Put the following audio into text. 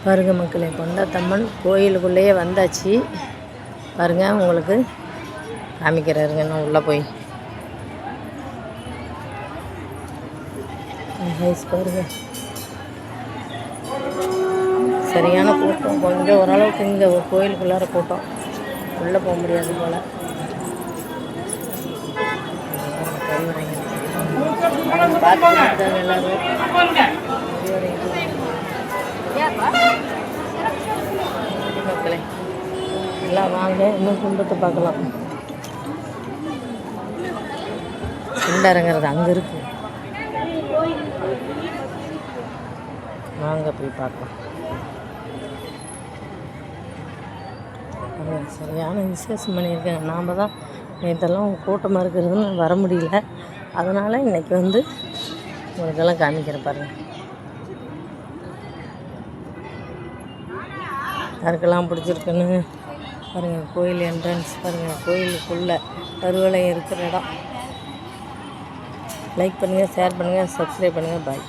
பாருங்க மக்களே, கொண்டத்தம்மன் கோயிலுக்குள்ளேயே வந்தாச்சு. பாருங்கள், உங்களுக்கு காமிக்கிறாருங்க. நான் உள்ளே போய் பாருங்க, சரியான கூட்டம். கொஞ்சம் ஓரளவுக்கு இங்கே கோயிலுக்குள்ளார கூட்டம், உள்ளே போக முடியாது போல். பார்த்து எல்லாரும் மக்களே எல்லாம் வாங்க, இன்னும் குண்டத்தை பார்க்கலாம். குண்டரங்கிறது அங்கே இருக்கு, வாங்க போய் பார்க்கலாம். சரியான விசேஷம் பண்ணியிருக்கேன். நாம் தான் நேற்றெல்லாம் கூட்டமாக இருக்கிறதுன்னு வர முடியல. அதனால் இன்றைக்கி வந்து உங்களுக்கெல்லாம் காமிக்கிறேன் பாருங்கள். யாருக்கெல்லாம் பிடிச்சிருக்குன்னு பாருங்கள். கோயில் என்ட்ரன்ஸ் பாருங்கள், கோயிலுக்குள்ளே கருவறை இருக்கிற இடம். லைக் பண்ணுங்கள், ஷேர் பண்ணுங்கள், சப்ஸ்கிரைப் பண்ணுங்கள். பாய்.